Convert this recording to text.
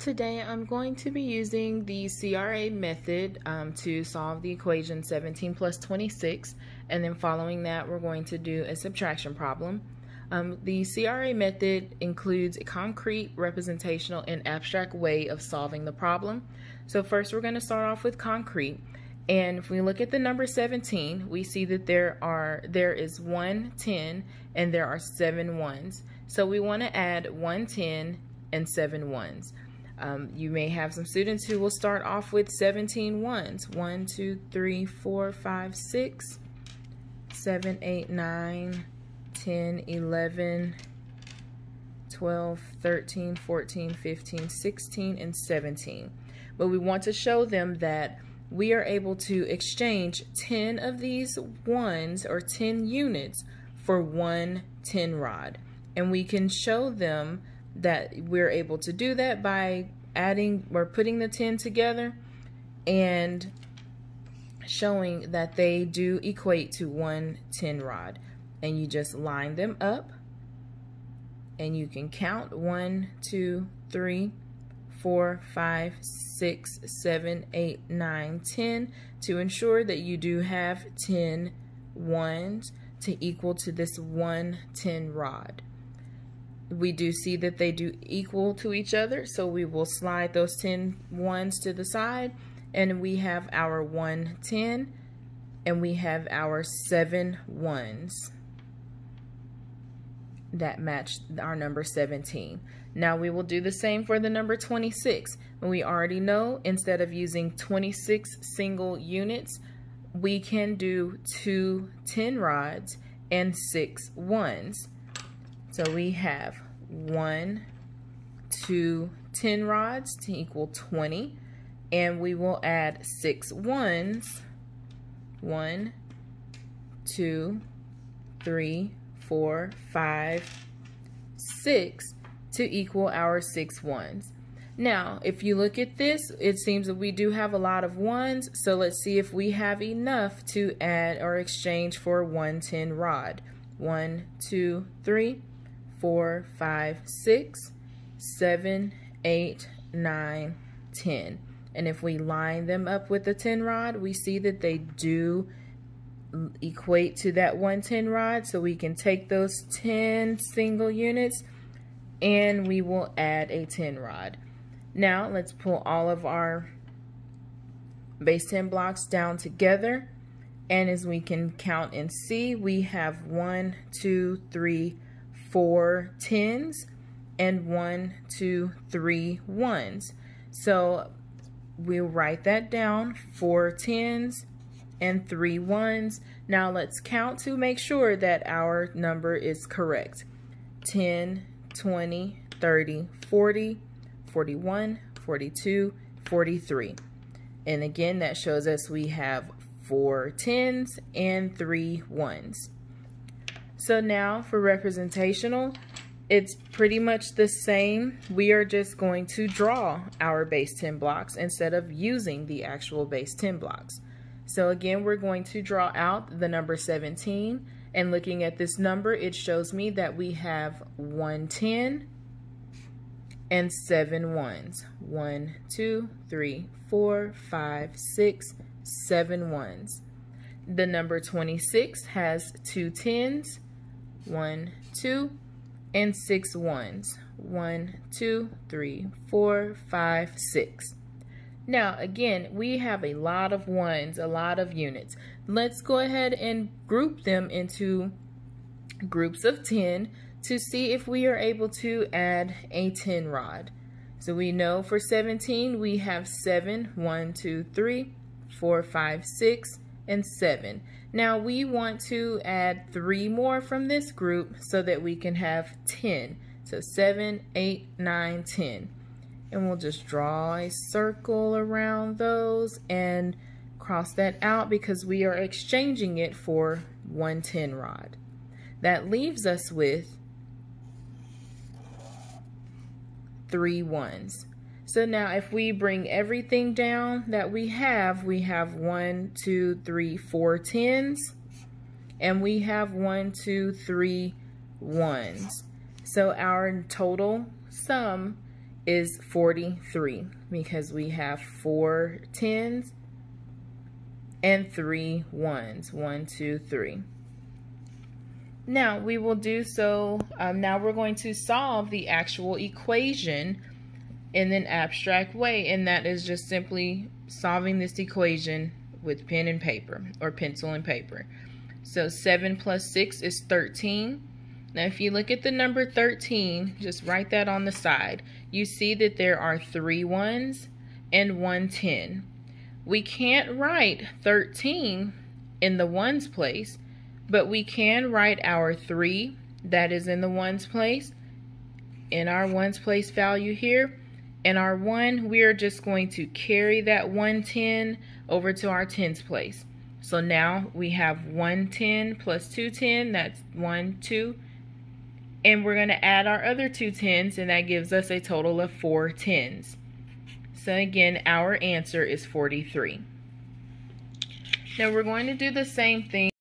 Today I'm going to be using the CRA method to solve the equation 17 plus 26, and then following that we're going to do a subtraction problem. The CRA method includes a concrete, representational, and abstract way of solving the problem. So first we're going to start off with concrete, and if we look at the number 17, we see that there is 1 10 and there are 7 ones. So we want to add 1 10 and 7 ones. You may have some students who will start off with 17 ones. 1, 2, 3, 4, 5, 6, 7, 8, 9, 10, 11, 12, 13, 14, 15, 16, and 17. But we want to show them that we are able to exchange 10 of these ones, or 10 units, for 1 10 rod. And we can show them that we're able to do that by adding or putting the 10 together and showing that they do equate to 1 10 rod. And you just line them up and you can count 1, 2, 3, 4, 5, 6, 7, 8, 9, 10 to ensure that you do have 10 ones to equal to this 1 10 rod. We do see that they do equal to each other, so we will slide those 10 ones to the side, and we have our 1 10 and we have our 7 ones that match our number 17. Now we will do the same for the number 26, and we already know instead of using 26 single units, we can do 2 10 rods and 6 ones. So we have 1, 2 10 rods to equal 20, and we will add 6 ones. 1, 2, 3, 4, 5, 6 to equal our 6 ones. Now, if you look at this, it seems that we do have a lot of ones, so let's see if we have enough to add or exchange for 1 10 rod. 1, 2, 3, 4, 5, 6, 7, 8, 9, 10. And if we line them up with the 10 rod, we see that they do equate to that 1 10 rod. So we can take those 10 single units and we will add a 10 rod. Now let's pull all of our base 10 blocks down together. And as we can count and see, we have 1, 2, 3, 4 10s and 1, 2, 3 1s. So we'll write that down, 4 10s and 3 1s. Now let's count to make sure that our number is correct. 10, 20, 30, 40, 41, 42, 43. And again, that shows us we have 4 10s and 3 1s. So now for representational, it's pretty much the same. We are just going to draw our base 10 blocks instead of using the actual base 10 blocks. So again, we're going to draw out the number 17, and looking at this number, it shows me that we have 1 10 and 7 ones. 1, 2, 3, 4, 5, 6, 7 ones. The number 26 has 2 10s, 1, 2, and 6 ones. 1, 2, 3, 4, 5, 6. Now again, we have a lot of ones, a lot of units. Let's go ahead and group them into groups of 10 to see if we are able to add a 10 rod. So we know for 17 we have 7, 1, 2, 3, 4, 5, 6, and 7. Now we want to add 3 more from this group so that we can have 10. So 7, 8, 9, 10. And we'll just draw a circle around those and cross that out because we are exchanging it for 1 10 rod. That leaves us with 3 1s. So now if we bring everything down that we have 1, 2, 3, 4 10s, and we have 1, 2, 3 1s. So our total sum is 43 because we have 4 10s and 3 1s. 1, 2, 3. Now we will do so. Now we're going to solve the actual equation in an abstract way, and that is just simply solving this equation with pen and paper, or pencil and paper. So 7 plus 6 is 13. Now if you look at the number 13, just write that on the side. You see that there are 3 1s and 1 10. We can't write 13 in the 1's place, but we can write our 3 that is in the 1's place in our 1's place value here. And our 1, we are just going to carry that 1 10 over to our 10's place. So now we have 1 10 plus 2 10, that's 1, 2. And we're going to add our other 2 10s, and that gives us a total of 4 10s. So again, our answer is 43. Now we're going to do the same thing